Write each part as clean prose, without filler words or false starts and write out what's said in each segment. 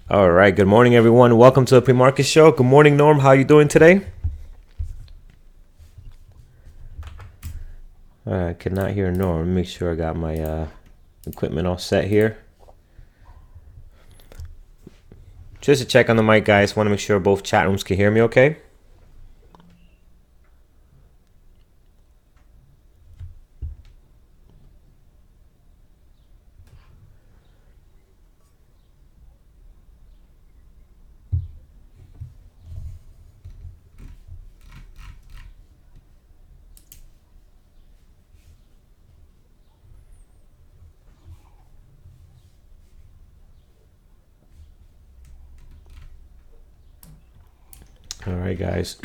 All right. Good morning, everyone. Welcome to the pre-market show. Good morning, Norm. How you doing today? I cannot hear Norm. Make sure I got my equipment all set here. Just to check on the mic, guys. Want to make sure both chat rooms can hear me okay? All right, guys.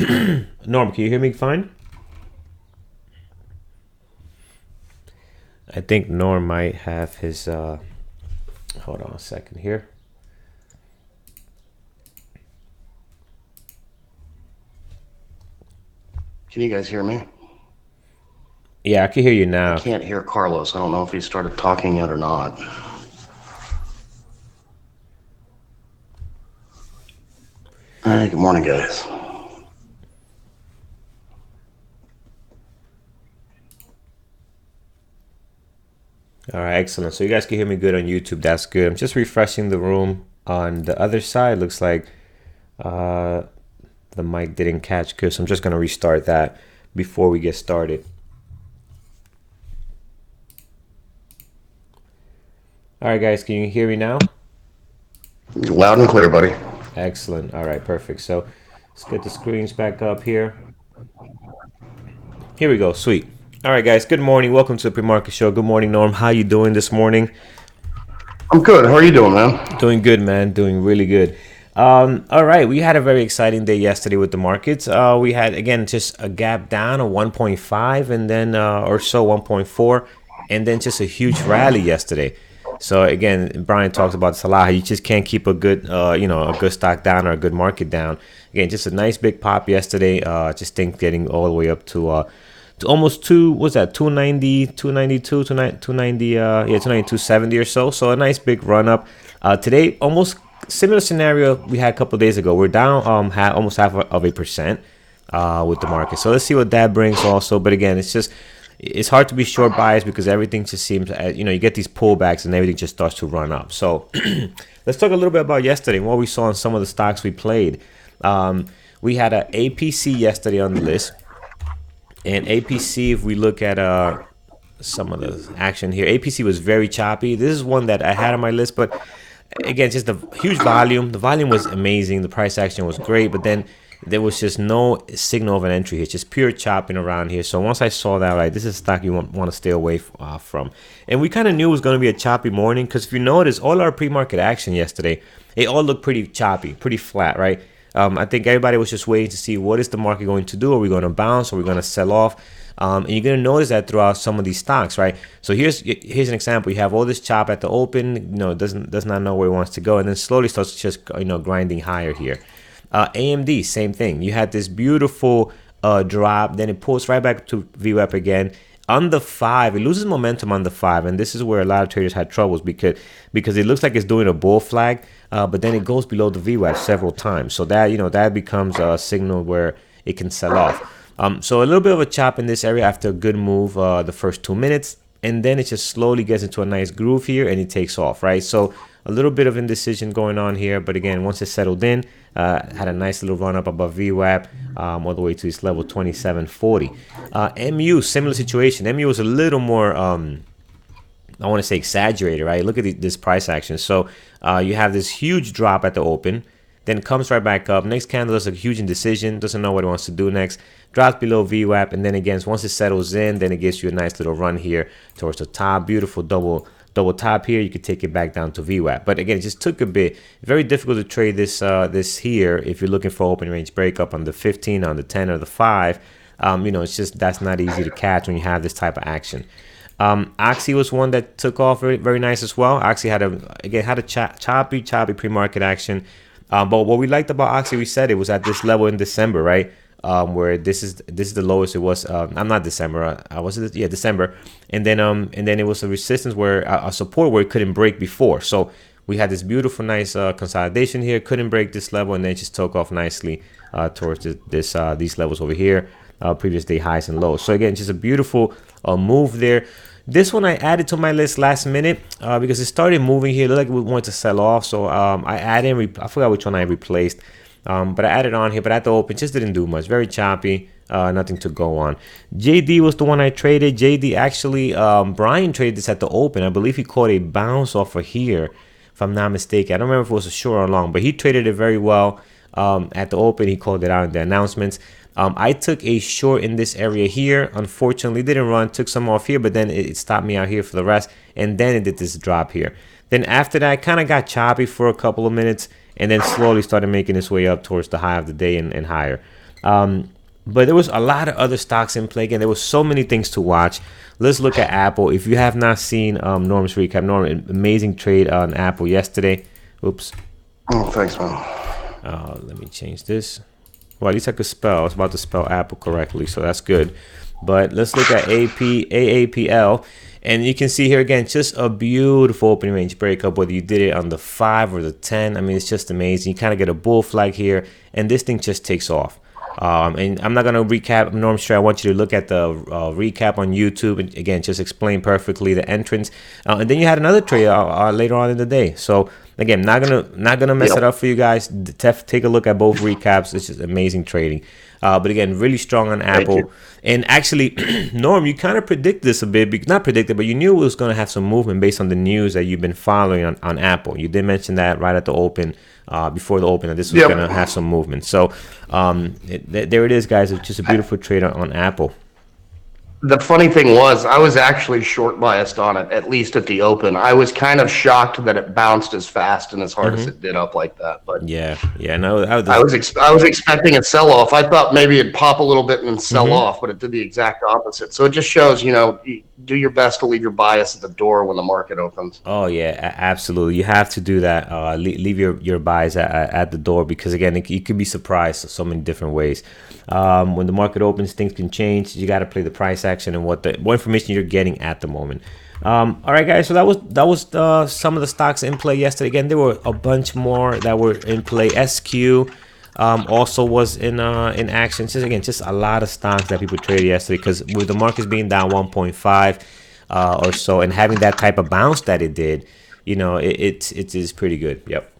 Norm, can you hear me fine? I think Norm might have his... hold on a second here. Can you guys hear me? Yeah, I can hear you now. I can't hear Carlos. I don't know if he started talking yet or not. Hey, good morning, guys. All right, excellent. So you guys can hear me good on YouTube. That's good. I'm just refreshing the room on the other side. Looks like the mic didn't catch good, so I'm just going to restart that before we get started. All right, guys, can you hear me now? Loud and clear, buddy. Excellent. All right, perfect. So let's get the screens back up here. Here we go. Sweet. All right, guys. Good morning. Welcome to the pre-market show. Good morning, Norm. How you doing this morning? I'm good. How are you doing, man? Doing good, man. Doing really good. All right, we had a very exciting day yesterday with the markets. We had, again, just a gap down of 1.5 and then or so 1.4, and then just a huge rally yesterday. So again, Brian talks about Salah. You just can't keep a good, a good stock down or a good market down. Again, just a nice big pop yesterday. Just think getting all the way up to almost 290, 292, 290, 270 or so. So a nice big run up. Today, almost similar scenario we had a couple of days ago. We're down almost half of a percent with the market. So let's see what that brings also. But again, it's hard to be short biased because everything just seems, you get these pullbacks and everything just starts to run up. So let's talk a little bit about yesterday and what we saw in some of the stocks we played. We had a APC yesterday on the list. And APC, if we look at some of the action here, APC was very choppy. This is one that I had on my list, but again, just the huge volume. The volume was amazing. The price action was great, but then there was just no signal of an entry here. It's just pure chopping around here. So once I saw that, like, this is a stock you want to stay away from. And we kind of knew it was going to be a choppy morning because if you notice, all our pre-market action yesterday, it all looked pretty choppy, pretty flat, right? I think everybody was just waiting to see what is the market going to do. Are we going to bounce? Are we going to sell off? And you're going to notice that throughout some of these stocks, right? So here's an example. You have all this chop at the open, does not know where it wants to go, and then slowly starts just grinding higher here. AMD, same thing. You had this beautiful drop, then it pulls right back to VWAP again. On the 5, it loses momentum on the 5, and this is where a lot of traders had troubles because it looks like it's doing a bull flag, but then it goes below the VWAP several times. So that that becomes a signal where it can sell off. So a little bit of a chop in this area after a good move the first 2 minutes, and then it just slowly gets into a nice groove here and it takes off, right? So a little bit of indecision going on here, but again, once it settled in, had a nice little run up above VWAP all the way to this level 2740. MU, similar situation. MU was a little more, I want to say exaggerated, right? Look at this price action. So you have this huge drop at the open, then comes right back up. Next candle is a huge indecision, doesn't know what it wants to do next, drops below VWAP, and then again, once it settles in, then it gives you a nice little run here towards the top. Beautiful double top here. You could take it back down to VWAP, but again, it just took a bit. Very difficult to trade this here if you're looking for open range breakup on the 15, on the 10, or the 5. It's just that's not easy to catch when you have this type of action. Oxy was one that took off very, very nice as well. Oxy had a choppy pre-market action. But what we liked about Oxy, we said it was at this level in December, right? Where this is the lowest it was. I'm not December. Was it? Yeah, December. And then it was a resistance where a support where it couldn't break before. So We had this beautiful, nice consolidation here. Couldn't break this level, and then just took off nicely towards these levels over here, previous day highs and lows. So again, just a beautiful move there. This one I added to my list last minute because it started moving here. It looked like we wanted to sell off, so I added. I forgot which one I replaced, but I added on here. But at the open, just didn't do much. Very choppy. Nothing to go on. JD was the one I traded. JD actually, Brian traded this at the open. I believe he caught a bounce off of here, if I'm not mistaken. I don't remember if it was a short or long, but he traded it very well at the open. He called it out in the announcements. I took a short in this area here. Unfortunately, didn't run. Took some off here, but then it stopped me out here for the rest. And then it did this drop here. Then after that, kind of got choppy for a couple of minutes, and then slowly started making its way up towards the high of the day and higher. But there was a lot of other stocks in play. Again, there was so many things to watch. Let's look at Apple. If you have not seen Norm's recap, Norm, amazing trade on Apple yesterday. Oops. Oh, thanks, man. Let me change this. Well, at least I could spell. I was about to spell Apple correctly, so that's good. But let's look at AAPL. And you can see here again, just a beautiful opening range breakup, whether you did it on the 5 or the 10. I mean, it's just amazing. You kind of get a bull flag here, and this thing just takes off. And I'm not going to recap Norm's trade. I want you to look at the recap on YouTube and again just explain perfectly the entrance. And then you had another trade later on in the day. So again, not gonna mess it up for you guys. Take a look at both recaps. It's just amazing trading. But again, really strong on Apple. And actually, Norm, you kind of predicted this a bit, not predicted, but you knew it was going to have some movement based on the news that you've been following on Apple. You did mention that right at the open, before the open, that this was going to have some movement. So there it is, guys. It's just a beautiful trade on Apple. The funny thing was, I was actually short biased on it, at least at the open. I was kind of shocked that it bounced as fast and as hard as it did up like that. But no, I was expecting a sell off. I thought maybe it'd pop a little bit and then sell off, but it did the exact opposite. So it just shows, do your best to leave your bias at the door when the market opens. Oh yeah, absolutely. You have to do that. Leave your bias at the door because again, you could be surprised so many different ways. When the market opens, things can change. You got to play the price action and what information you're getting at the moment. All right, guys. So that was some of the stocks in play yesterday. Again, there were a bunch more that were in play. SQ also was in action. Just a lot of stocks that people traded yesterday because with the markets being down 1.5 or so and having that type of bounce that it did, it is pretty good. Yep.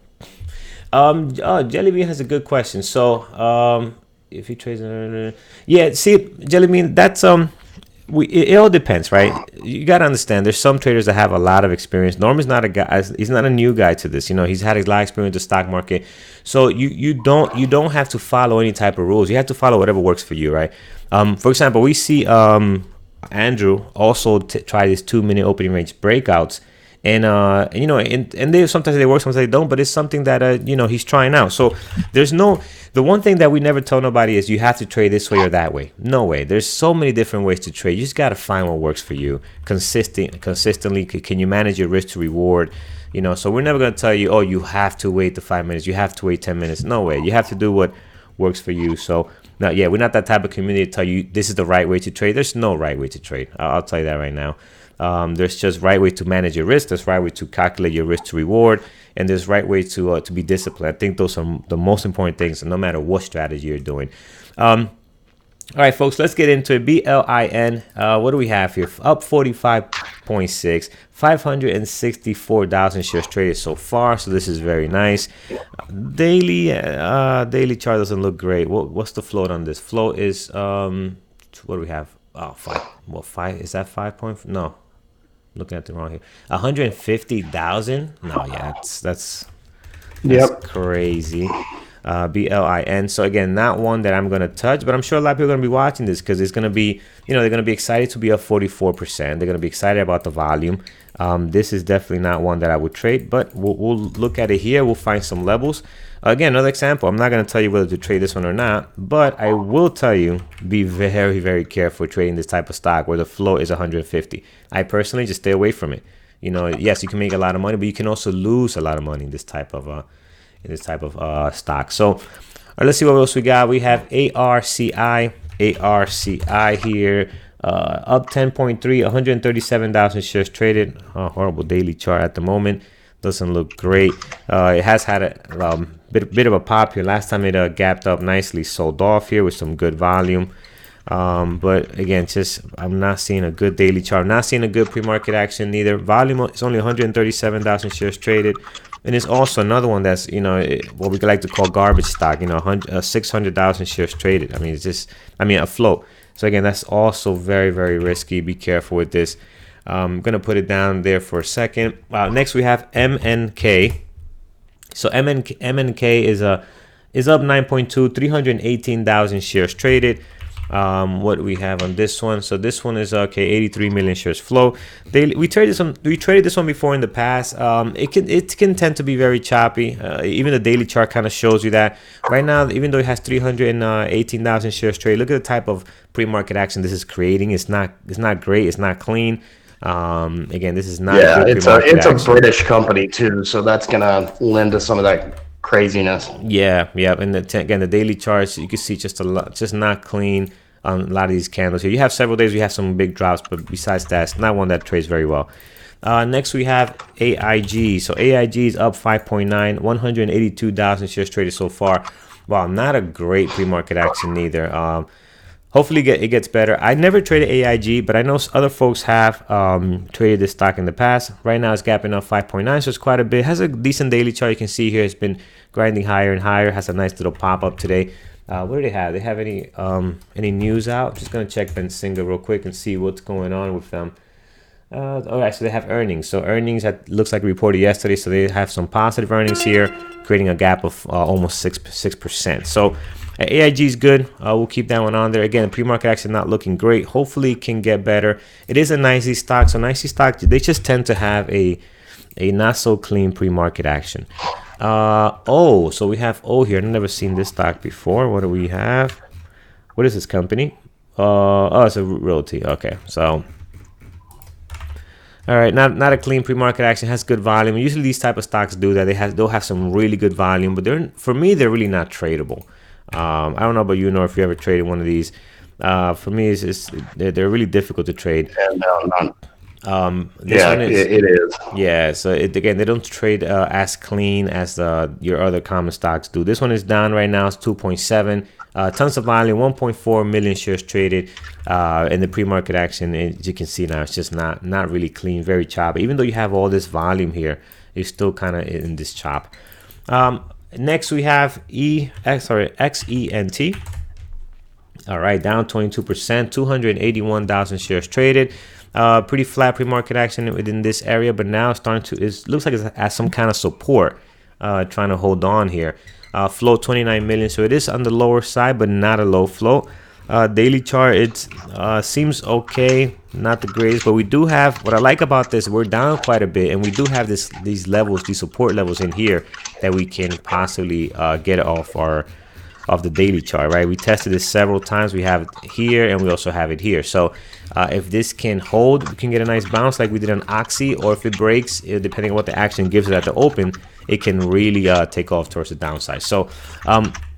Jellybean has a good question. So if he trades, see, Jellybean, that's it all depends, right? You got to understand there's some traders that have a lot of experience. Norm is not a guy, he's not a new guy to this. He's had a lot of experience in the stock market. So you don't have to follow any type of rules. You have to follow whatever works for you, right? For example, we see Andrew also try these 2-minute opening range breakouts. And they sometimes they work, sometimes they don't. But it's something that he's trying out. So the one thing that we never tell nobody is you have to trade this way or that way. No way. There's so many different ways to trade. You just got to find what works for you consistently. Can you manage your risk to reward? So we're never going to tell you, oh, you have to wait the 5 minutes. You have to wait 10 minutes. No way. You have to do what works for you. So we're not that type of community to tell you this is the right way to trade. There's no right way to trade. I'll tell you that right now. There's just right way to manage your risk. There's right way to calculate your risk to reward, and there's right way to be disciplined. I think those are the most important things, no matter what strategy you're doing. All right, folks, let's get into it. BLIN. What do we have here? Up 45.6, 564,000 shares traded so far. So this is very nice. Daily chart doesn't look great. What's the float on this? Float is what do we have? Oh, 5. Well, 5 is that 5 point? No. Looking at the wrong here. 150,000? No, yeah, that's crazy. BLIN. So again, not one that I'm gonna touch, but I'm sure a lot of people are gonna be watching this because it's gonna be, they're gonna be excited to be up 44%. They're gonna be excited about the volume. This is definitely not one that I would trade, but we'll look at it here. We'll find some levels. Again, another example. I'm not gonna tell you whether to trade this one or not, but I will tell you be very, very careful trading this type of stock where the flow is 150. I personally just stay away from it. Yes, you can make a lot of money, but you can also lose a lot of money in this type of stock. So let's see what else we got. We have ARCI here, up 10.3, 137,000 shares traded. Horrible daily chart at the moment. Doesn't look great. It has had a bit of a pop here. Last time it gapped up nicely, sold off here with some good volume. But again, just I'm not seeing a good daily chart. I'm not seeing a good pre-market action neither. Volume is only 137,000 shares traded, and it's also another one that's what we like to call garbage stock. 600,000 shares traded. I mean, it's just a float. So again, that's also very, very risky. Be careful with this. I'm gonna put it down there for a second. Next we have MNK. So MNK is up 9.2, 318,000 shares traded. What we have on this one? So this one is 83 million shares flow. We traded this one before in the past. It can tend to be very choppy. Even the daily chart kind of shows you that. Right now, even though it has 318,000 shares traded, look at the type of pre-market action this is creating. It's not great. It's not clean. Again, this is not a good pre-market it's action. a British company too, so that's gonna lend to some of that craziness. Yeah. And again, the daily charts, you can see just not clean on a lot of these candles here. You have several days we have some big drops, but besides that, it's not one that trades very well. Next we have AIG. So AIG is up 5.9, 182,000 shares traded so far. Wow, not a great pre-market action either. Hopefully it gets better. I never traded AIG, but I know other folks have traded this stock in the past. Right now it's gapping up 5.9, so it's quite a bit. Has a decent daily chart. You can see here it's been grinding higher and higher. Has a nice little pop up today. What do they have? They have any news out? Just gonna check Benzinga real quick and see what's going on with them. All right, so they have earnings. So earnings that looks like reported yesterday. So they have some positive earnings here, creating a gap of almost 6%. So AIG is good. We'll keep that one on there. Again, pre-market action not looking great. Hopefully it can get better. It is a nicey stock. So nicey stock, they just tend to have a not so clean pre-market action. So we have here. I've never seen this stock before. What do we have? What is this company? It's a realty. Okay, so all right, not a clean pre-market action. Has good volume. Usually these type of stocks do that. They'll have some really good volume, but for me they're really not tradable. I don't know about you, nor if you ever traded one of these. For me, they're really difficult to trade. And no, This one is, it is. yeah. So again, they don't trade as clean as your other common stocks do. This one is down right now. It's 2.7. Tons of volume, 1.4 million shares traded. In the pre-market action, as you can see now, it's just not really clean, very choppy. Even though you have all this volume here, you're still kind of in this chop. Next, we have XENT. All right, down 22%, 281,000 shares traded. Pretty flat pre-market action within this area, but now it's starting to. It looks like it's at some kind of support, trying to hold on here. Float 29 million, so it is on the lower side, but not a low float. Daily chart, it seems okay, not the greatest, but we do have, what I like about this, we're down quite a bit, and we do have these levels, these support levels in here that we can possibly get off the daily chart, right? We tested this several times. We have it here, and we also have it here. So if this can hold, we can get a nice bounce like we did on Oxy, or if it breaks, depending on what the action gives it at the open, it can really take off towards the downside. So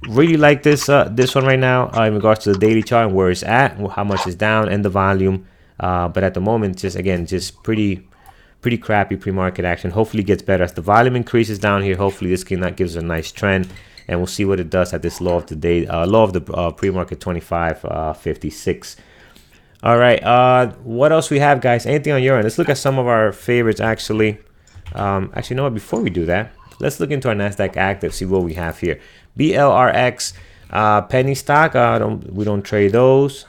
really like this one right now in regards to the daily chart and where it's at, how much is down, and the volume. But at the moment, just pretty crappy pre-market action. Hopefully it gets better as the volume increases down here. Hopefully this can gives us a nice trend, and we'll see what it does at this low of the day, low of the pre-market 25.56. All right, what else we have, guys? Anything on your end? Let's look at some of our favorites, actually. Actually, you know what? Before we do that, let's look into our NASDAQ active, see what we have here. BLRX, penny stock. We don't trade those.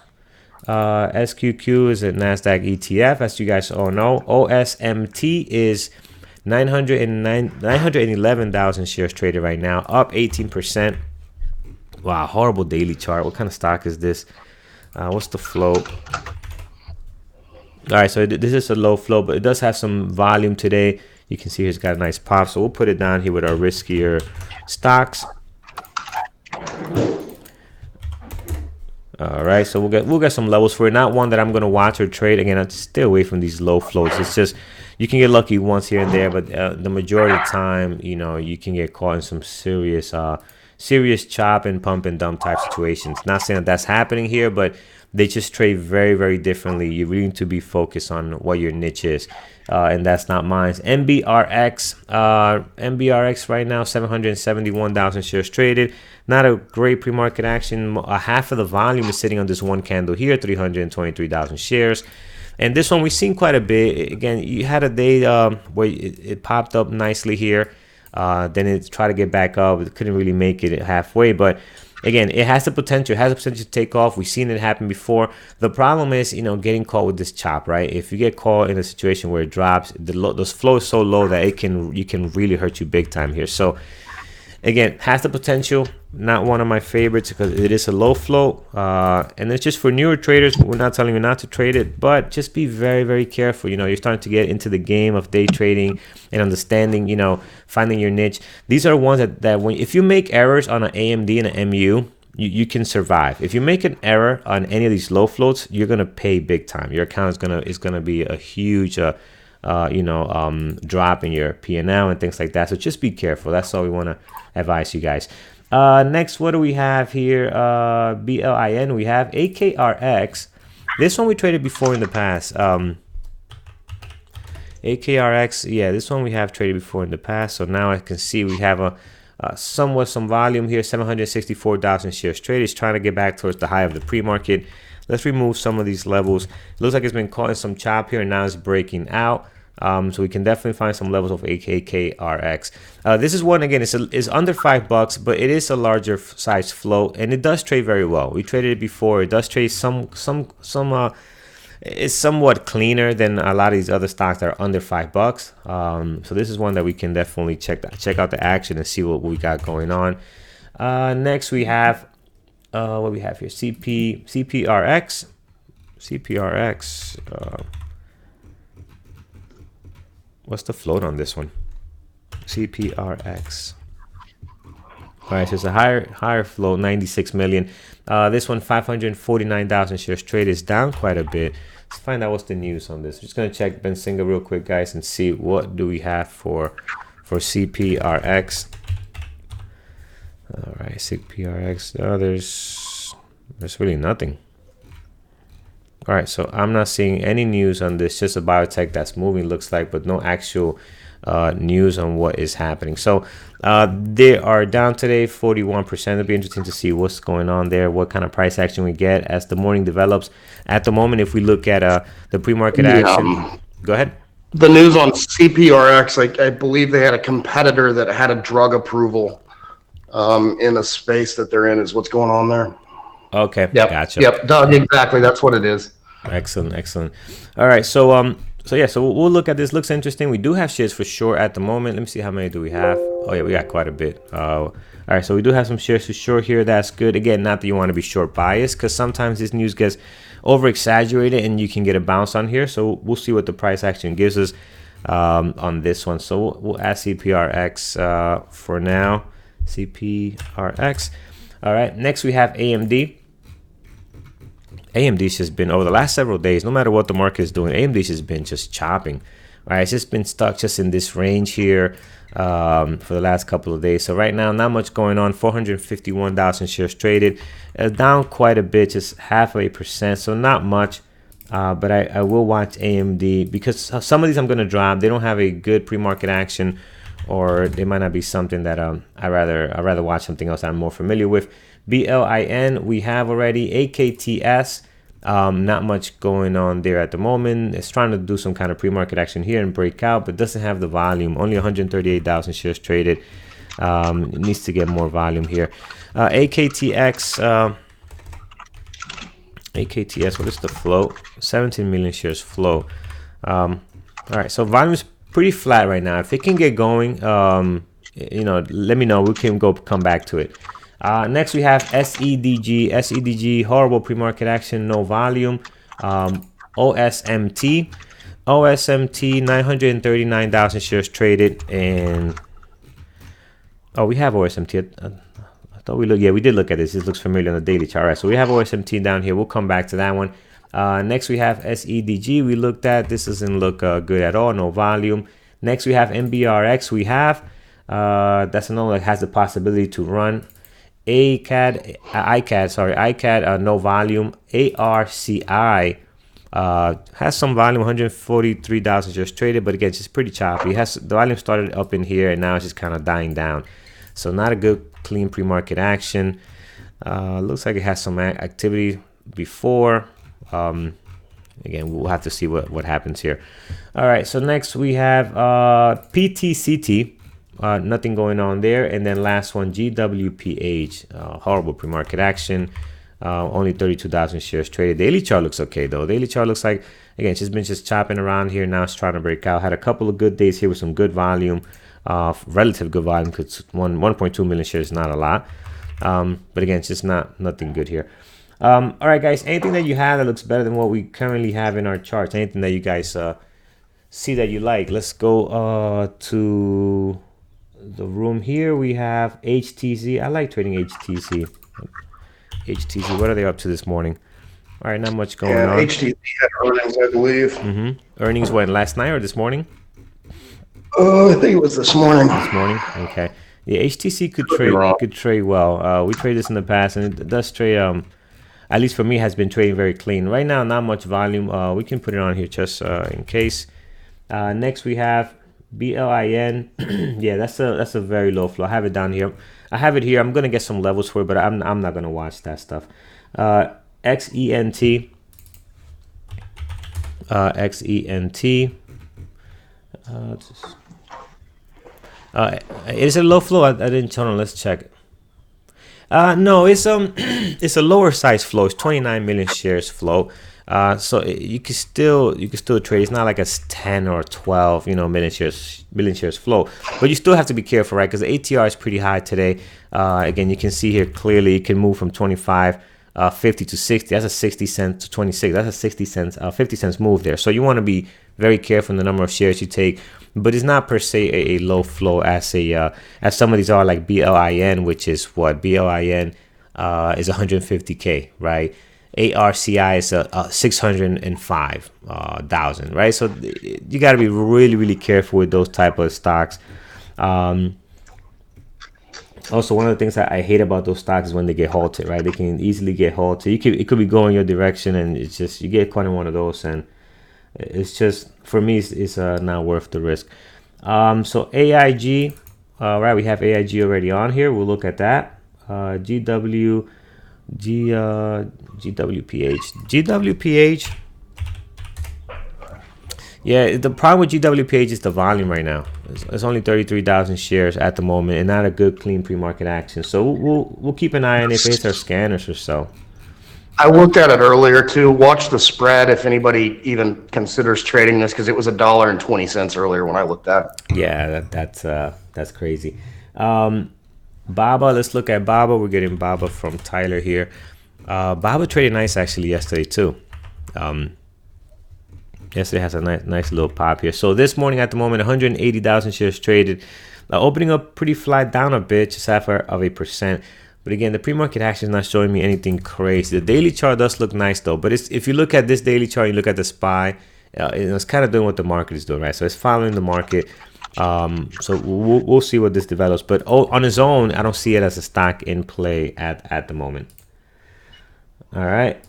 SQQ is a NASDAQ ETF, as you guys all know. OSMT is 911,000 shares traded right now, up 18%. Wow, horrible daily chart. What kind of stock is this? What's the float? All right, so this is a low float, but it does have some volume today. You can see it's got a nice pop, so we'll put it down here with our riskier stocks. All right, so we'll get some levels for it. Not one that I'm gonna watch or trade. Again, I'd stay away from these low floats. It's just you can get lucky once here and there, but the majority of the time, you can get caught in some serious chop and pump and dump type situations. Not saying that that's happening here, but they just trade very, very differently. You really need to be focused on what your niche is. And that's not mine. MBRX right now, 771,000 shares traded. Not a great pre-market action. Half of the volume is sitting on this one candle here, 323,000 shares. And this one we've seen quite a bit. Again, you had a day where it popped up nicely here. Then it tried to get back up. It couldn't really make it halfway. But again, it has the potential. It has the potential to take off. We've seen it happen before. The problem is, getting caught with this chop, right? If you get caught in a situation where it drops, the flow is so low that you can really hurt you big time here. So again, has the potential. Not one of my favorites because it is a low flow, and it's just for newer traders. We're not telling you not to trade it, but just be very, very careful. You're starting to get into the game of day trading and understanding, finding your niche. These are ones that if you make errors on an AMD and an MU, you can survive. If you make an error on any of these low floats, you're gonna pay big time. Your account is gonna be a huge drop in your P&L and things like that. So just be careful. That's all we want to advise you guys. Next, what do we have here? BLIN. We have AKRX. This one we traded before in the past. AKRX. Yeah, this one we have traded before in the past. So now I can see we have some volume here. 764,000 shares traded. It's trying to get back towards the high of the pre-market. Let's remove some of these levels. It looks like it's been caught in some chop here, and now it's breaking out. So we can definitely find some levels of AKRX. This is one, again, it's under $5, but it is a larger size float, and it does trade very well. We traded it before. It does trade it's somewhat cleaner than a lot of these other stocks that are under $5. So this is one that we can definitely check out the action and see what we got going on. Next we have what we have here, CPRX. What's the float on this one? CPRX. All right, so it's a higher float, 96 million. This one, 549,000 shares traded, is down quite a bit. Let's find out what's the news on this. I'm just gonna check Benzinga real quick, guys, and see what do we have for CPRX. All right, CPRX. Oh, there's really nothing. All right, so I'm not seeing any news on this, just a biotech that's moving, looks like, but no actual news on what is happening. So they are down today, 41%. It'll be interesting to see what's going on there, what kind of price action we get as the morning develops. At the moment, if we look at the pre-market action, go ahead. The news on CPRX, I believe they had a competitor that had a drug approval in a space that they're in, is what's going on there. Okay, yep. Gotcha. Yep, Doug, exactly. That's what it is. Excellent. All right, so we'll look at this. Looks interesting. We do have shares for short at the moment. Let me see, how many do we have? Oh yeah, we got quite a bit. All right, so we do have some shares for short here. That's good. Again, not that you want to be short biased, because sometimes this news gets over exaggerated and you can get a bounce on here. So we'll see what the price action gives us on this one. So we'll add CPRX for now. CPRX. All right, next we have AMD. AMD's just been, over the last several days, no matter what the market is doing, AMD's just been just chopping. All right, it's just been stuck just in this range here for the last couple of days. So right now, not much going on. 451,000 shares traded, down quite a bit, just 0.5%. So not much, but I will watch AMD because some of these I'm going to drop. They don't have a good pre-market action, or they might not be something that I'd rather watch something else I'm more familiar with. BLIN we have already. AKTS, not much going on there at the moment. It's trying to do some kind of pre-market action here and break out, but doesn't have the volume. Only 138,000 shares traded. It needs to get more volume here. AKTX, what is the float? 17 million shares flow. All right, so volume is pretty flat right now. If it can get going, let me know. We can come back to it. Next we have SEDG, horrible pre-market action, no volume. OSMT, 939,000 shares traded, and we have OSMT. I thought we did look at this. This looks familiar on the daily chart. All right, so we have OSMT down here. We'll come back to that one. Next we have SEDG. We looked at this. Doesn't look good at all. No volume. Next we have MBRX. We have that's another that has the possibility to run. ICAD, no volume. ARCI has some volume, 143,000 shares traded, but again, it's just pretty choppy. It has the volume started up in here, and now it's just kind of dying down. So not a good clean pre-market action. Looks like it has some activity before. Again, we'll have to see what happens here. All right, so next we have PTCT. Nothing going on there. And then last one, GWPH. Horrible pre-market action. Only 32,000 shares traded. Daily chart looks okay though. Daily chart looks like, again, it's just been chopping around here. Now it's trying to break out. Had a couple of good days here with some good volume, relative good volume, because 1.2 million shares is not a lot. But again, it's just nothing good here. All right, guys, anything that you have that looks better than what we currently have in our charts? Anything that you guys see that you like? Let's go to the room here. We have HTC. I like trading HTC. What are they up to this morning? All right, not much going on. HTC had earnings, I believe. Earnings went last night or this morning? Oh, I think it was this morning. This morning, okay. Yeah, HTC could trade well. We traded this in the past, and it does trade. At least for me, has been trading very clean. Right now, not much volume. We can put it on here just in case. Next, we have BLIN. Yeah, that's a very low flow. I have it down here. I have it here. I'm gonna get some levels for it, but I'm not gonna watch that stuff. XENT. XENT. Is it low flow? I didn't turn on. Let's check. No, it's it's a lower size flow. It's 29 million shares flow. So you can still trade. It's not like a 10 or 12, million shares flow. But you still have to be careful, right? Because the ATR is pretty high today. Again, you can see here clearly it can move from 25, 50 to 60. That's a 60 cent to 26. That's a 60 cents, 50 cents move there. So you want to be very careful in the number of shares you take. But it's not per se a low flow as some of these are, like BLIN, which is what BLIN is 150K, right? ARCI is 605,000, right? So you got to be really, really careful with those type of stocks. Also, one of the things that I hate about those stocks is when they get halted, right? They can easily get halted. It could be going your direction, and it's just you get caught in one of those, and it's just, for me, it's not worth the risk. So AIG, right? We have AIG already on here. We'll look at that. GWPH. Yeah, the problem with GWPH is the volume right now. It's only 33,000 shares at the moment, and not a good clean pre-market action. So we'll keep an eye on if it's our scanners or so. I looked at it earlier too. Watch the spread if anybody even considers trading this, because it was $1.20 earlier when I looked at it. Yeah, that's crazy. Baba, let's look at Baba. We're getting Baba from Tyler here. Baba traded nice actually yesterday too. Yesterday has a nice little pop here. So this morning at the moment, 180,000 shares traded, opening up pretty flat, down a bit, just half of a percent. But again, the pre-market action is not showing me anything crazy. The daily chart does look nice though. But if you look at this daily chart, you look at the SPY, it's kind of doing what the market is doing, right? So it's following the market. So we'll see what this develops. But on its own, I don't see it as a stock in play at the moment. All right.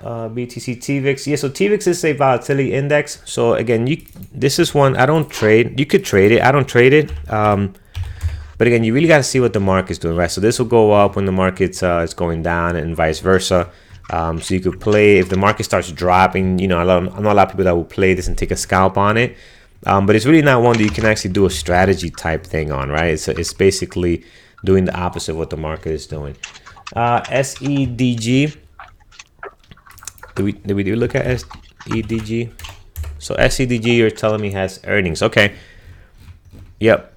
BTC TVIX. Yeah, so TVIX is a volatility index. So again, this is one I don't trade. You could trade it. I don't trade it. But again, you really got to see what the market's doing, right? So this will go up when the market's is going down, and vice versa. So you could play if the market starts dropping. I know a lot of people that will play this and take a scalp on it. But it's really not one that you can actually do a strategy type thing on, right? It's basically doing the opposite of what the market is doing. SEDG. Did we look at SEDG? So SEDG, you're telling me has earnings. Okay. Yep.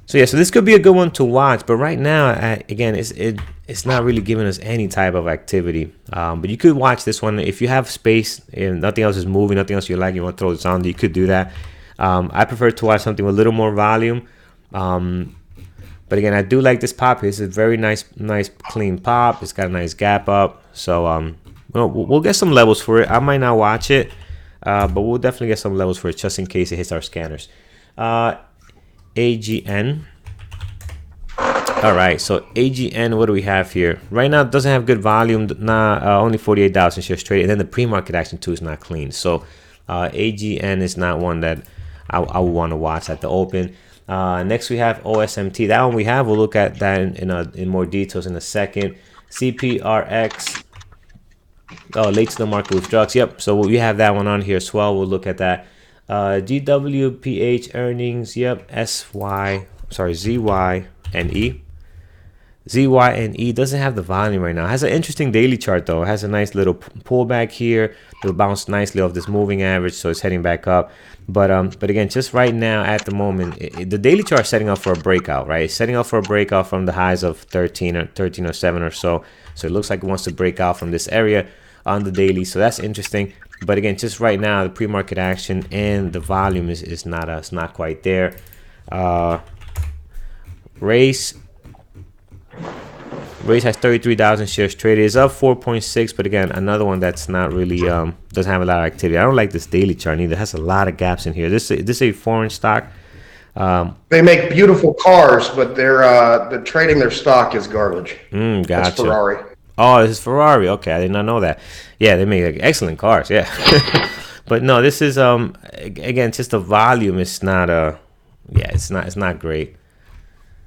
So yeah, so this could be a good one to watch, but right now, again, it's not really giving us any type of activity. But you could watch this one if you have space and nothing else is moving, nothing else you like, you want to throw this on. You could do that. I prefer to watch something with a little more volume. But again, I do like this pop. It's a very nice clean pop. It's got a nice gap up. So we'll get some levels for it. I might not watch it, but we'll definitely get some levels for it just in case it hits our scanners. AGN. All right, so AGN, what do we have here? Right now, it doesn't have good volume, only 48,000 shares traded, and then the pre-market action too is not clean. So AGN is not one that I would want to watch at the open. Next, we have OSMT. That one we have. We'll look at that in more details in a second. CPRX. Oh, late to the market with drugs. Yep. So we have that one on here as well. We'll look at that. GWPH earnings. Yep. ZYNE. ZYNE doesn't have the volume right now. It has an interesting daily chart though. It has a nice little pullback here. It'll bounce nicely off this moving average, so it's heading back up. But again, just right now at the moment, the daily chart is setting up for a breakout, right? It's setting up for a breakout from the highs of 1307 or so. So it looks like it wants to break out from this area on the daily. So that's interesting. But again, just right now, the pre-market action and the volume is not quite there. Race has 33,000 shares traded. It's up 4.6, but again, another one that's not really doesn't have a lot of activity. I don't like this daily chart either. It has a lot of gaps in here. This is a foreign stock. They make beautiful cars, but the trading their stock is garbage. Gotcha. That's Ferrari. Oh, this is Ferrari. Okay, I did not know that. Yeah, they make like, excellent cars. Yeah, but no, this is again, just the volume is not it's not great.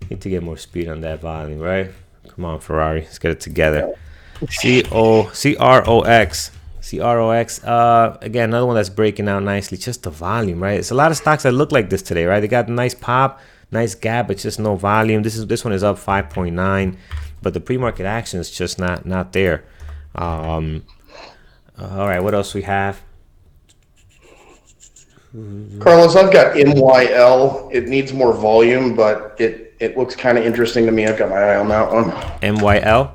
Need to get more speed on that volume, right? Come on, Ferrari, let's get it together. CROX. Again, another one that's breaking out nicely. Just the volume, right? It's a lot of stocks that look like this today, right? They got a nice pop, nice gap, but just no volume. This one is up 5.9, but the pre-market action is just not there. All right, what else we have? Carlos, I've got MYL. It needs more volume, but it looks kind of interesting to me. I've got my eye on that one. MYL?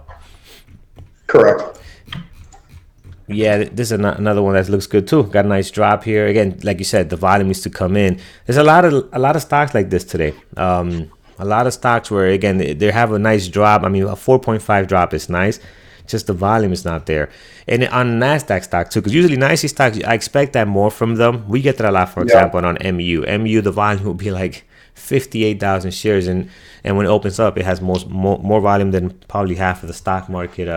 Correct. Yeah, this is another one that looks good too. Got a nice drop here. Again, like you said, the volume needs to come in. There's a lot of stocks like this today. A lot of stocks where, again, they have a nice drop. I mean, a 4.5 drop is nice. Just the volume is not there. And on NASDAQ stock too, because usually NYSE stocks, I expect that more from them. We get that a lot, for example, on MU. MU, the volume will be like 58,000 shares, and when it opens up, it has more volume than probably half of the stock market.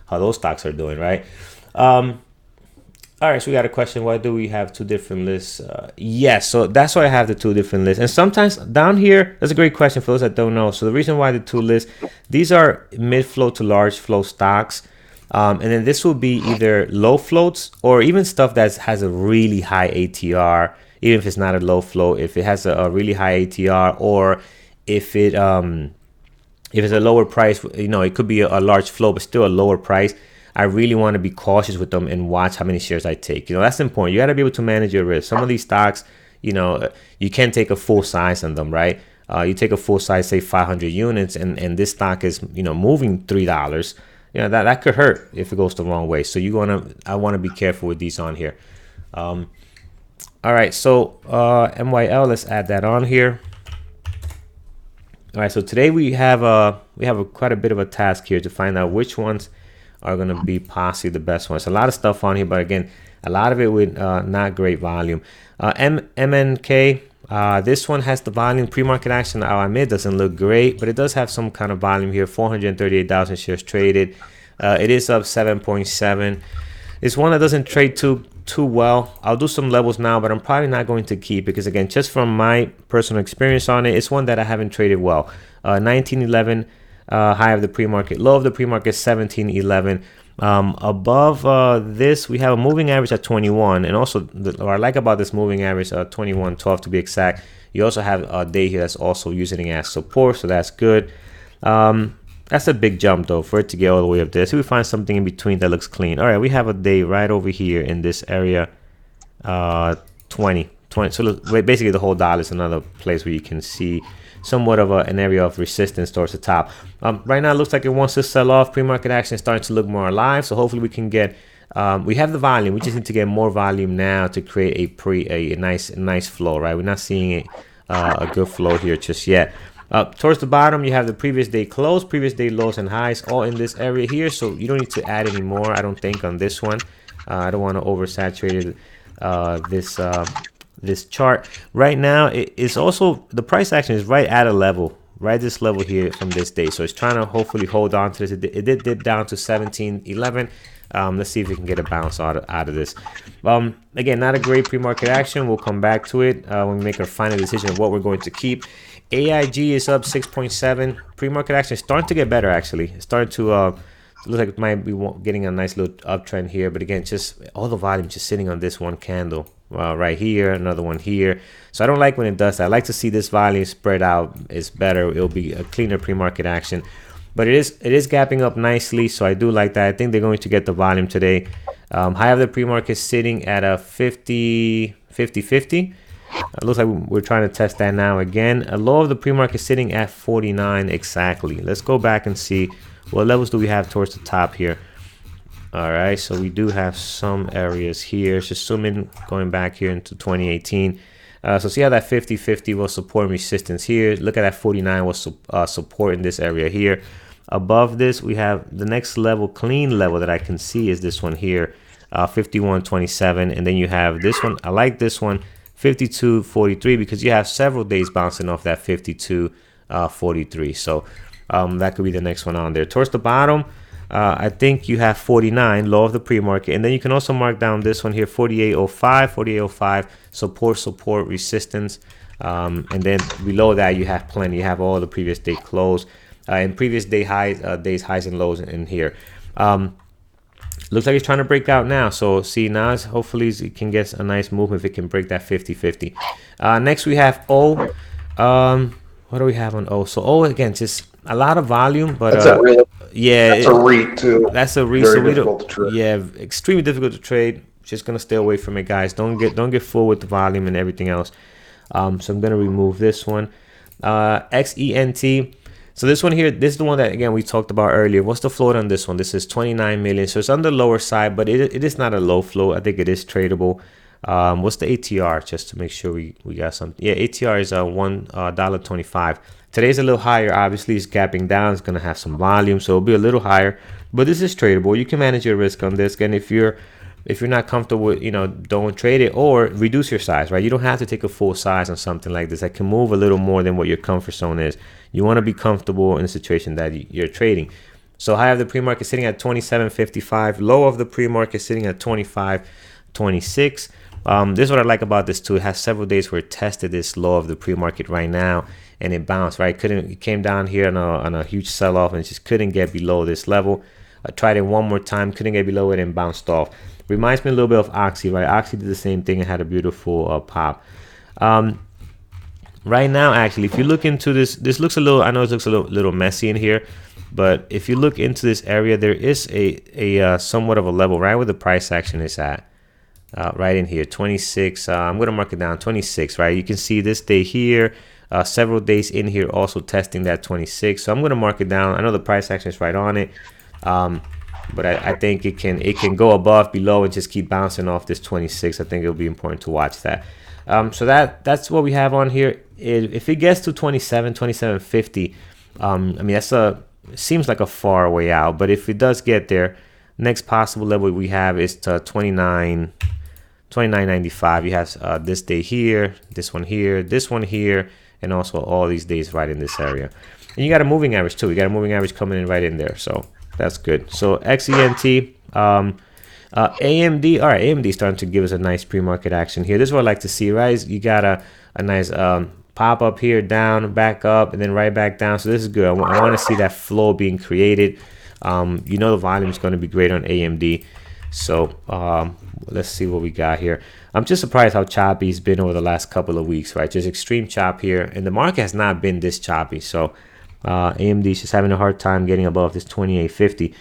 How those stocks are doing, right? All right, so we got a question. Why do we have two different lists? Yes, so that's why I have the two different lists. And sometimes down here, that's a great question for those that don't know. So the reason why the two lists, these are mid flow to large flow stocks. And then this will be either low floats or even stuff that has a really high ATR, even if it's not a low float, if it has a really high ATR, or if it's a lower price, it could be a large flow, but still a lower price. I really want to be cautious with them and watch how many shares I take. That's important. You got to be able to manage your risk. Some of these stocks, you can't take a full size on them, right? You take a full size, say 500 units, and this stock is, moving $3. That could hurt if it goes the wrong way. So I want to be careful with these on here. All right, so MYL, let's add that on here. All right, so today we have quite a bit of a task here to find out which ones are going to be possibly the best ones. A lot of stuff on here, but again, a lot of it with not great volume. MNK, this one has the volume. Pre-market action, I'll admit, doesn't look great, but it does have some kind of volume here. 438,000 shares traded. It is up 7.7. It's one that doesn't trade too well. I'll do some levels now, but I'm probably not going to keep, because again, just from my personal experience on it, it's one that I haven't traded well. 1911. High of the pre-market, low of the pre-market 1711. Above this, we have a moving average at 21, and also what I like about this moving average 2112 to be exact. You also have a day here that's also using it as support, so that's good. That's a big jump though for it to get all the way up there. So we find something in between that looks clean. All right, we have a day right over here in this area, 20. So look, basically the whole dollar is another place where you can see somewhat of an area of resistance towards the top. Right now it looks like it wants to sell off. Pre-market action is starting to look more alive, so hopefully we can get we have the volume. We just need to get more volume now to create a nice flow, right? We're not seeing a good flow here just yet. Towards the bottom, you have the previous day close, previous day lows and highs, all in this area here, so you don't need to add any more, I don't think, on this one. I don't want to oversaturate this chart right now, it's also the price action is right at a level, right this level here from this day. So it's trying to hopefully hold on to this. It did dip down to 17.11. Let's see if we can get a bounce out of this. Again, not a great pre-market action. We'll come back to it when we make our final decision of what we're going to keep. AIG is up 6.7. Pre-market action is starting to get better, actually. It's starting to look like it might be getting a nice little uptrend here. But again, just all the volume just sitting on this one candle right here, another one here. So I don't like when it does that. I like to see this volume spread out. It's better. It'll be a cleaner pre-market action. But it is gapping up nicely, so I do like that. I think they're going to get the volume today. High of the pre-market sitting at a 50. It looks like we're trying to test that now again. A low of the pre-market sitting at 49 exactly. Let's go back and see what levels do we have towards the top here. All right, so we do have some areas here. Just zoom in, going back here into 2018. So see how that 50-50 was support and resistance here. Look at that 49 was support in this area here. Above this, we have the next level, clean level that I can see is this one here, 51.27. And then you have this one. I like this one, 52.43, because you have several days bouncing off that 52.43. So that could be the next one on there. Towards the bottom, I think you have 49, low of the pre-market. And then you can also mark down this one here, 48.05, support, resistance. And then below that, you have plenty. You have all the previous day close and previous day highs, days highs and lows in here. Looks like it's trying to break out now. So see, now it's hopefully it can get a nice move if it can break that 50-50. Next, we have O. What do we have on O? So O, again, just a lot of volume, but yeah, that's a REIT too. That's a REIT. Very difficult to trade. Yeah, extremely difficult to trade. Just gonna stay away from it, guys. Don't get full with the volume and everything else. So I'm gonna remove this one. XENT. So this one here, this is the one that again we talked about earlier. What's the float on this one? This is 29 million. So it's on the lower side, but it is not a low float. I think it is tradable. What's the ATR? Just to make sure we got something. Yeah, ATR is $1.25. Today's a little higher. Obviously, it's gapping down. It's gonna have some volume, so it'll be a little higher. But this is tradable. You can manage your risk on this. And if you're not comfortable with, don't trade it or reduce your size, right? You don't have to take a full size on something like this. I can move a little more than what your comfort zone is. You want to be comfortable in a situation that you're trading. So high of the pre-market sitting at 27.55, low of the pre-market sitting at 25.26. This is what I like about this too. It has several days where it tested this low of the pre-market right now, and it bounced, right? It came down here on a huge sell-off and just couldn't get below this level. I tried it one more time, couldn't get below it and bounced off. Reminds me a little bit of Oxy, right? Oxy did the same thing and had a beautiful pop. Right now, actually, if you look into this looks a little, I know it looks a little messy in here, but if you look into this area, there is a somewhat of a level right where the price action is at. Right in here, 26. I'm going to mark it down, 26, right? You can see this day here, several days in here also testing that 26. So I'm going to mark it down. I know the price action is right on it. But I think it can go above, below, and just keep bouncing off this 26. I think it'll be important to watch that. So that's what we have on here. If it gets to 27.50, I mean, seems like a far way out. But if it does get there, next possible level we have is to 29.95. You have this day here, this one here, and also all these days right in this area. And you got a moving average too. You got a moving average coming in right in there. So that's good. So XENT, AMD. All right, AMD is starting to give us a nice pre-market action here. This is what I like to see, right? You got a nice pop up here, down, back up, and then right back down. So this is good. I want to see that flow being created. The volume is going to be great on AMD. So let's see what we got here. I'm just surprised how choppy it's been over the last couple of weeks, right? Just extreme chop here, and the market has not been this choppy. So AMD is just having a hard time getting above this 28.50.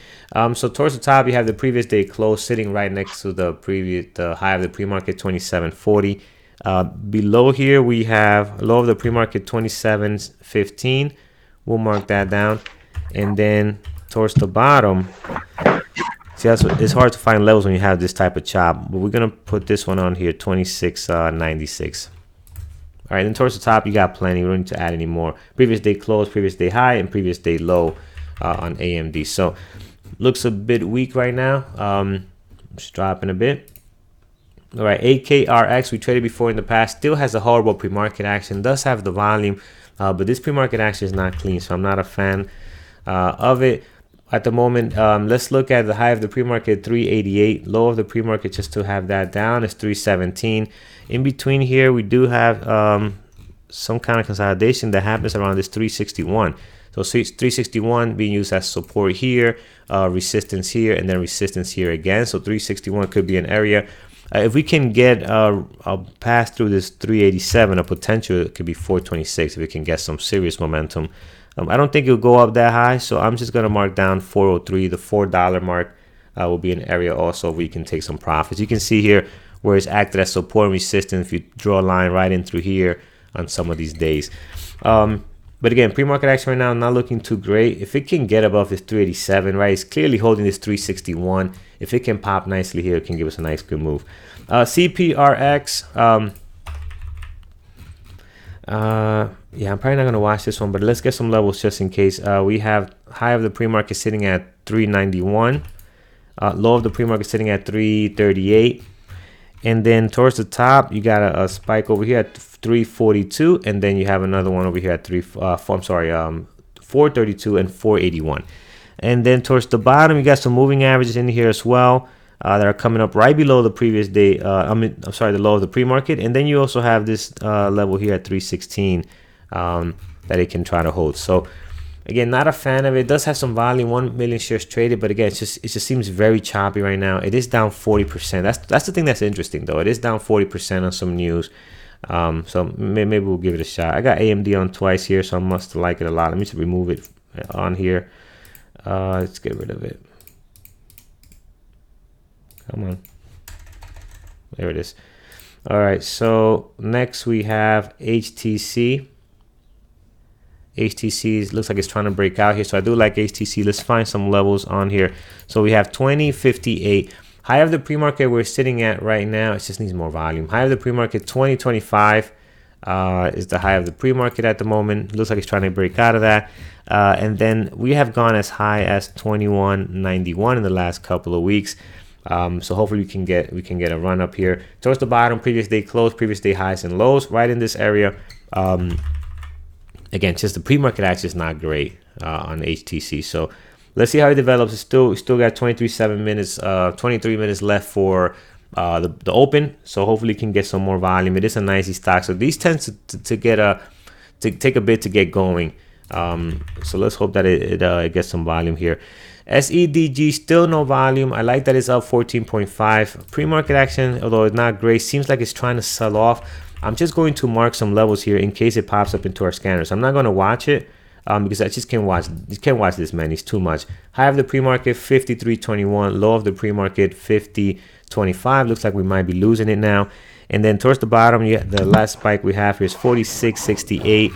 So towards the top, you have the previous day close sitting right next to the high of the pre-market, 27.40. Below here, we have low of the pre-market, 27.15. We'll mark that down, and then towards the bottom. See, it's hard to find levels when you have this type of chop, but we're gonna put this one on here, 26.96. All right, then towards the top, you got plenty. We don't need to add any more. Previous day close, previous day high, and previous day low on AMD. So looks a bit weak right now. Just dropping a bit. All right, AKRX, we traded before in the past, still has a horrible pre-market action, does have the volume, but this pre-market action is not clean, so I'm not a fan of it at the moment. Let's look at the high of the pre-market, 388, low of the pre-market, just to have that down, is 317. In between here, we do have some kind of consolidation that happens around this 361. So 361 being used as support here, resistance here, and then resistance here again. So 361 could be an area. If we can get a pass through this 387, a potential it could be 426 if we can get some serious momentum. I don't think it'll go up that high, so I'm just going to mark down 403. The $4 mark will be an area also where you can take some profits. You can see here where it's acted as support and resistance if you draw a line right in through here on some of these days. But again, pre-market action right now not looking too great. If it can get above this 387, right, it's clearly holding this 361. If it can pop nicely here, it can give us a nice good move. CPRX, yeah, I'm probably not going to watch this one, but let's get some levels just in case. We have high of the pre-market sitting at 391, low of the pre-market sitting at 338. And then towards the top, you got a spike over here at 342, and then you have another one over here at 432 and 481. And then towards the bottom, you got some moving averages in here as well that are coming up right below the previous day. I'm sorry, the low of the pre-market. And then you also have this level here at 316 that it can try to hold. So again, not a fan of it. It does have some volume, 1 million shares traded, but again, it just seems very choppy right now. It is down 40%. That's the thing that's interesting though. It is down 40% on some news. So maybe we'll give it a shot. I got AMD on twice here, so I must like it a lot. Let me just remove it on here. Let's get rid of it. Come on. There it is. All right, so next we have HTC. HTC looks like it's trying to break out here, so I do like HTC. Let's find some levels on here. So we have 2058. High of the pre-market we're sitting at right now, it just needs more volume. High of the pre-market 2025 is the high of the pre-market at the moment. Looks like it's trying to break out of that. And then we have gone as high as 2191 in the last couple of weeks. So hopefully we can get a run up here towards the bottom. Previous day close, previous day highs and lows right in this area. Again, just the pre-market action is not great on HTC. So let's see how it develops. It's still got 23 minutes left for the open. So hopefully it can get some more volume. It is a nicey stock. So these tend to take a bit to get going. So let's hope that it gets some volume here. SEDG, still no volume. I like that it's up 14.5. Pre-market action, although it's not great, seems like it's trying to sell off. I'm just going to mark some levels here in case it pops up into our scanners. I'm not going to watch it because I just can't watch. You can't watch this, man. It's too much. High of the pre-market 53.21. Low of the pre-market 50.25. Looks like we might be losing it now. And then towards the bottom, the last spike we have here is 46.68.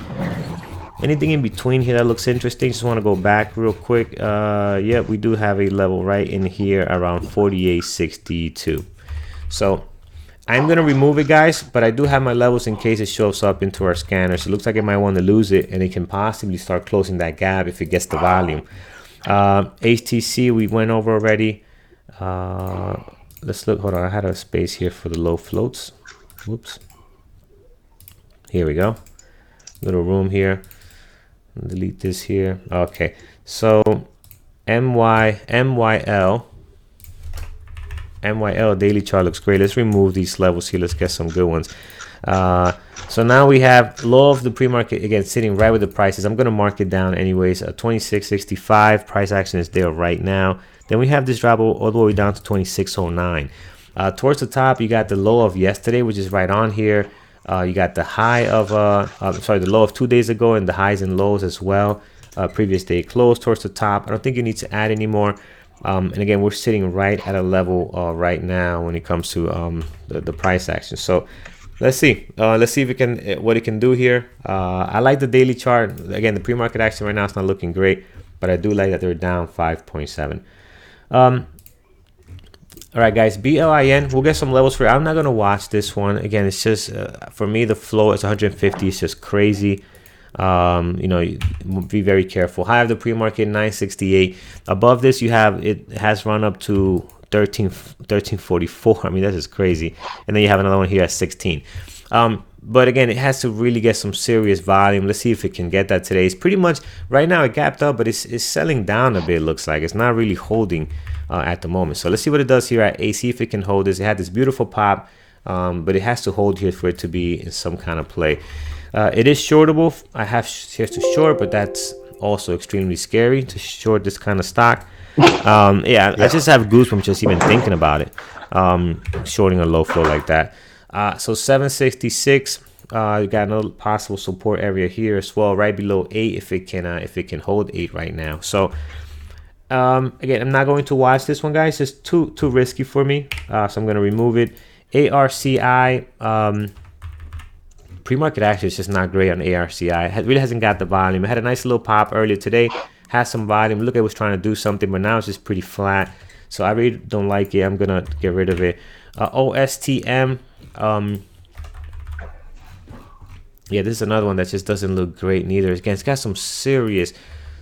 Anything in between here that looks interesting? Just want to go back real quick. Yeah, we do have a level right in here around 48.62. So I'm going to remove it, guys, but I do have my levels in case it shows up into our scanners. It looks like it might want to lose it, and it can possibly start closing that gap if it gets the volume. HTC, we went over already. Let's look. Hold on. I had a space here for the low floats. Whoops. Here we go. Little room here. Delete this here. Okay. So MYL daily chart looks great. Let's remove these levels here. Let's get some good ones. So now we have low of the pre-market again sitting right with the prices. I'm going to mark it down anyways. 26.65 price action is there right now. Then we have this drop all the way down to 26.09. Towards the top, you got the low of yesterday, which is right on here. You got the high of the low of 2 days ago, and the highs and lows as well. Previous day close towards the top. I don't think you need to add anymore. And again, we're sitting right at a level right now when it comes to the price action. So let's see if it can what it can do here. I like the daily chart. Again, the pre-market action right now is not looking great, but I do like that they're down 5.7. All right, guys, BLIN, we'll get some levels for it. I'm not going to watch this one. Again, it's just, for me, the flow is 150. It's just crazy. You know, be very careful. High of the pre-market, 968. Above this, you have, it has run up to 1344. I mean, that is crazy. And then you have another one here at 16. But again, it has to really get some serious volume. Let's see if it can get that today. It's pretty much right now it gapped up, but it's selling down a bit. Looks like it's not really holding at the moment. So let's see what it does here at A. See if it can hold this. It had this beautiful pop, but it has to hold here for it to be in some kind of play. It is shortable. I have shares to short, but that's also extremely scary to short this kind of stock. Yeah, I just have goosebumps just even thinking about it. Shorting a low flow like that. So 766, you got another possible support area here as well, right below 8 if it can hold 8 right now. So again, I'm not going to watch this one, guys. It's too risky for me. So I'm going to remove it. ARCI, pre-market action is just not great on ARCI. It really hasn't got the volume. It had a nice little pop earlier today, had some volume. Look, it was trying to do something, but now it's just pretty flat. So I really don't like it. I'm gonna get rid of it. OSTM. Yeah, this is another one that just doesn't look great neither. Again, it's got some serious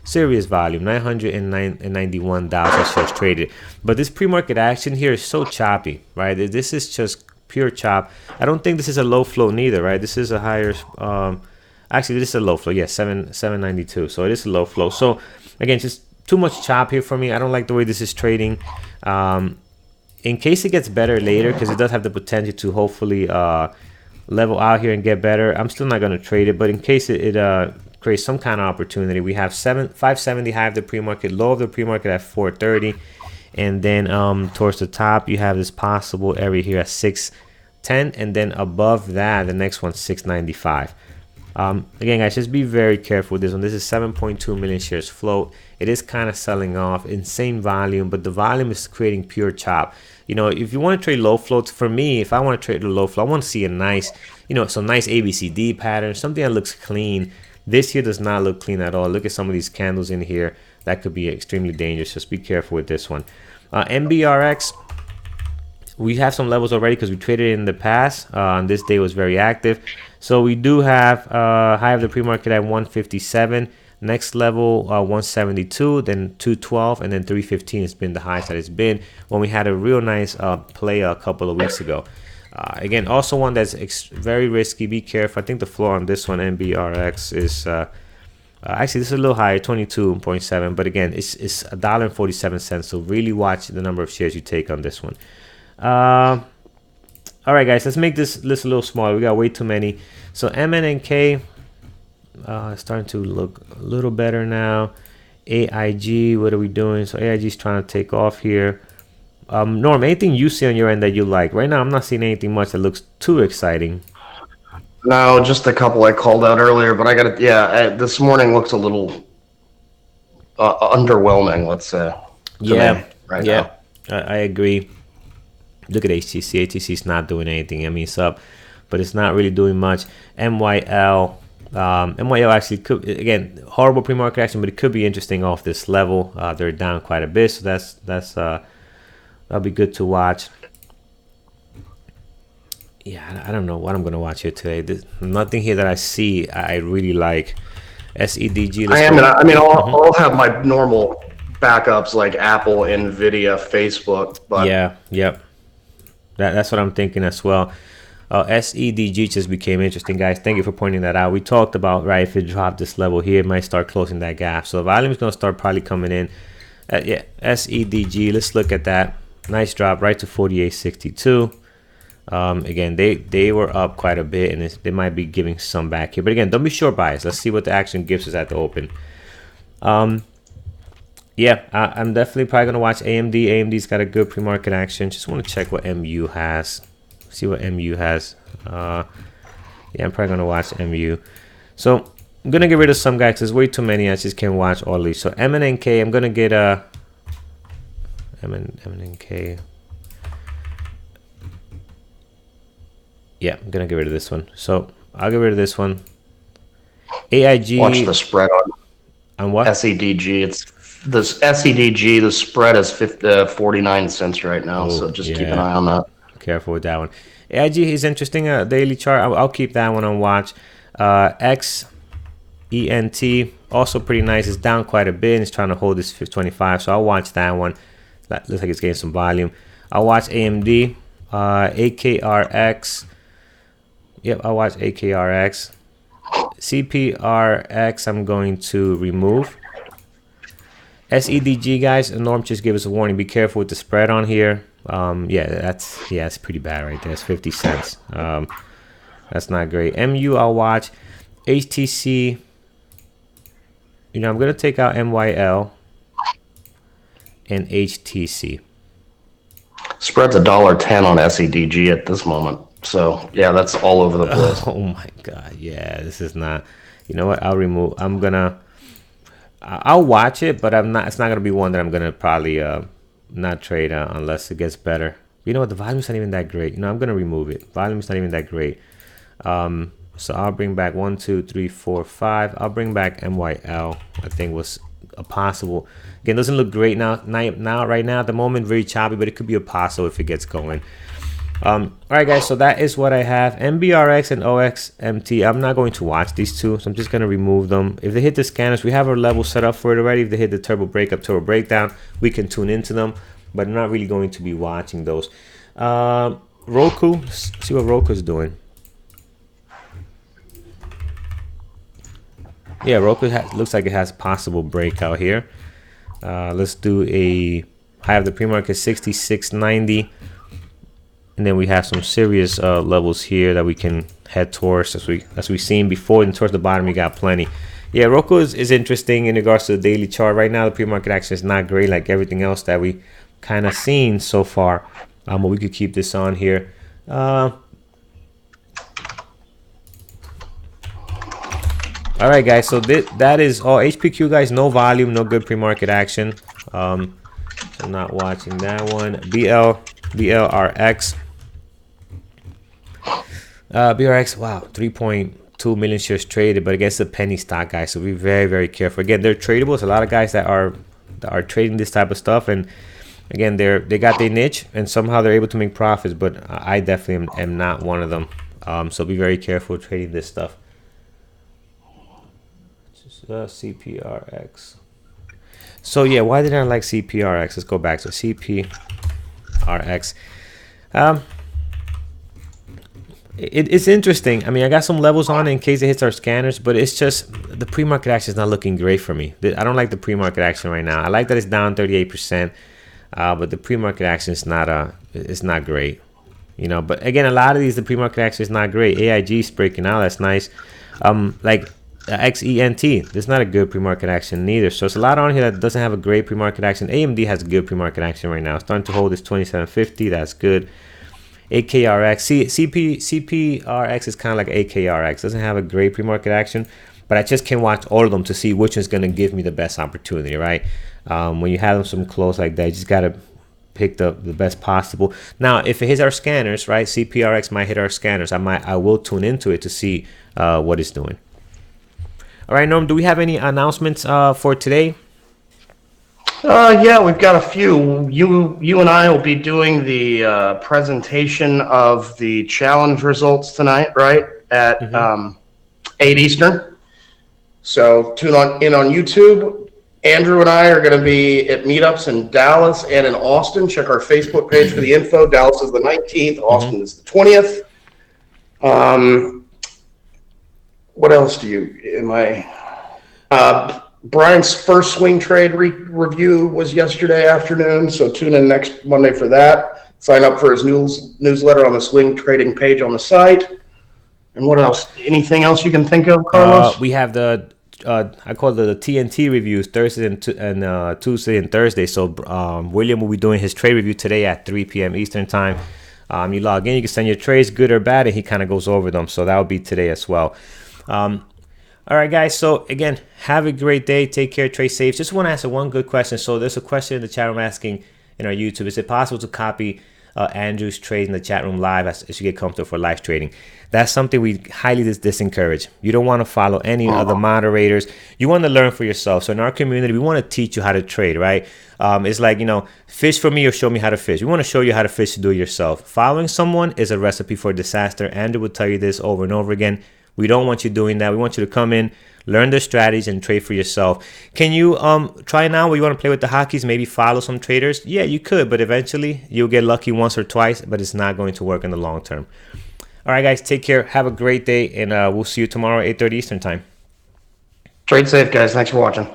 volume. 991,000 shares traded. But this pre-market action here is so choppy, right? This is just pure chop. I don't think this is a low flow neither, right? This is a higher actually this is a low flow. Yeah, 792. So it is a low flow. So again, just too much chop here for me. I don't like the way this is trading. In case it gets better later, because it does have the potential to hopefully level out here and get better, I'm still not going to trade it. But in case it creates some kind of opportunity, we have 570 high of the pre-market, low of the pre-market at 430. And then towards the top, you have this possible area here at 610. And then above that, the next one's 695. Again, guys, just be very careful with this one. This is 7.2 million shares float. It is kind of selling off, insane volume, but the volume is creating pure chop. You know, if you want to trade low floats, for me, if I want to trade the low float, I want to see a nice, you know, some nice ABCD pattern, something that looks clean. This here does not look clean at all. Look at some of these candles in here. That could be extremely dangerous. Just be careful with this one. MBRX, we have some levels already because we traded it in the past. On this day was very active. So we do have high of the pre-market at 157. Next level 172, then 212, and then 315 has been the highest that it's been when we had a real nice play a couple of weeks ago. Again, also one that's very risky. Be careful. I think the floor on this one, MBRX, is actually this is a little higher, 22.7. But again, it's $1.47. So really watch the number of shares you take on this one. All right, guys, let's make this list a little smaller. We got way too many. So MNNK. Starting to look a little better now. AIG, what are we doing? So AIG is trying to take off here. Norm, anything you see on your end that you like? Right now, I'm not seeing anything much that looks too exciting. No, just a couple I called out earlier, but I got it. Yeah, this morning looks a little underwhelming, let's say. Yeah, right now. I agree. Look at HTC. HTC is not doing anything. I mean, it's up, but it's not really doing much. MYL. MYL actually could, again, horrible pre-market action, but it could be interesting off this level. They're down quite a bit, so that'll be good to watch. Yeah, I don't know what I'm gonna watch here today. There's nothing here that I see I really like. SEDG. I'll have my normal backups like Apple, Nvidia, Facebook. But yeah, yep. That's what I'm thinking as well. SEDG just became interesting, guys. Thank you for pointing that out. We talked about, right, if it dropped this level here, it might start closing that gap. So volume is going to start probably coming in. Yeah, SEDG, let's look at that. Nice drop right to 48.62. Again, they were up quite a bit, and they might be giving some back here. But again, don't be short biased. Let's see what the action gives us at the open. Yeah, I'm definitely probably going to watch AMD. AMD's got a good pre-market action. Just want to check what MU has. See what MU has. Yeah, I'm probably gonna watch MU. So I'm gonna get rid of some guys. There's way too many. I just can't watch all these. So MNNK, I'm gonna get a MNNK. Yeah, I'm gonna get rid of this one. So I'll get rid of this one. AIG. Watch the spread on what? SEDG. It's this SEDG. The spread is 49 cents right now. So just keep an eye on that. Careful with that one. AIG is interesting. Daily chart. I'll keep that one on watch. XENT also pretty nice. It's down quite a bit. And it's trying to hold this 25. So I'll watch that one. That looks like it's getting some volume. I'll watch AMD, AKRX. Yep, I'll watch AKRX. CPRX, I'm going to remove. SEDG, guys, Norm just gave us a warning. Be careful with the spread on here. Yeah, it's pretty bad right there. It's 50 cents. That's not great. MU, I'll watch. HTC, I'm going to take out MYL and HTC. Spread's $1.10 on SEDG at this moment. So, yeah, that's all over the place. Oh, my God. Yeah, this is not... You know what? I'll watch it, but it's not going to be one that I'm going to probably not trade unless it gets better. You know what? The volume's not even that great. I'm going to remove it. Volume's not even that great. So I'll bring back 1, 2, 3, 4, 5. I'll bring back MYL. I think was a possible. Again, doesn't look great right now at the moment, very choppy, but it could be a possible if it gets going. All right, guys, so that is what I have. MBRX and OXMT, I'm not going to watch these two, so I'm just going to remove them. If they hit the scanners, we have our level set up for it already. If they hit the turbo breakup, turbo breakdown, we can tune into them, but I'm not really going to be watching those. Roku, let's see what Roku's doing. Yeah, Roku looks like it has possible breakout here. Let's do I have the pre-market 66.90, and then we have some serious levels here that we can head towards as we've seen before. And towards the bottom, you got plenty. Yeah, Roku is interesting in regards to the daily chart. Right now, the pre-market action is not great like everything else that we kind of seen so far. But we could keep this on here. All right, guys, so that is all. HPQ, guys, no volume, no good pre-market action. So I'm not watching that one. BLRX. BRX, wow, 3.2 million shares traded, but I guess it's a penny stock, guys, so be very, very careful. Again, they're tradable. There's a lot of guys that are trading this type of stuff, and again, they got their niche, and somehow they're able to make profits, but I definitely am not one of them. So be very careful trading this stuff. CPRX. So yeah, why did I like CPRX? Let's go back to CPRX. It's interesting. I mean, I got some levels on it in case it hits our scanners, but it's just the pre-market action is not looking great for me. I don't like the pre-market action right now. I like that it's down 38%, but the pre-market action is not great. But again, a lot of these, the pre-market action is not great. AIG is breaking out. That's nice. Like XENT, there's not a good pre-market action neither. So it's a lot on here that doesn't have a great pre-market action. AMD has a good pre-market action right now. It's starting to hold this 2750. That's good. AKRX, CPRX is kind of like AKRX. Doesn't have a great pre-market action, but I just can watch all of them to see which one's going to give me the best opportunity, right? When you have them some close like that, you just got to pick the best possible. Now, if it hits our scanners, right, CPRX might hit our scanners. I will tune into it to see what it's doing. All right, Norm, do we have any announcements for today? Yeah, we've got a few. You and I will be doing the presentation of the challenge results tonight, right, at 8 Eastern. So tune in on YouTube. Andrew and I are going to be at meetups in Dallas and in Austin. Check our Facebook page for the info. Dallas is the 19th. Austin is the 20th. What else Brian's first swing trade review was yesterday afternoon, so tune in next Monday for that. Sign up for his newsletter on the swing trading page on the site. And what else? Anything else you can think of, Carlos? We have the I call it the TNT reviews Thursday and Tuesday and Thursday. So William will be doing his trade review today at 3 p.m. Eastern time. You log in, you can send your trades, good or bad, and he kind of goes over them. So that will be today as well. All right, guys. So again, have a great day. Take care. Trade safe. Just want to answer one good question. So there's a question in the chat room asking in our YouTube: is it possible to copy Andrew's trade in the chat room live as you get comfortable for live trading? That's something we highly disencourage. You don't want to follow any other moderators. You want to learn for yourself. So in our community, we want to teach you how to trade, right? It's like, fish for me or show me how to fish. We want to show you how to fish to do it yourself. Following someone is a recipe for disaster. Andrew will tell you this over and over again. We don't want you doing that. We want you to come in, learn the strategies and trade for yourself. Can you try now where you want to play with the hotkeys, maybe follow some traders? Yeah, you could, but eventually you'll get lucky once or twice, but it's not going to work in the long term. All right, guys, take care. Have a great day, and we'll see you tomorrow at 8:30 Eastern time. Trade safe, guys. Thanks for watching.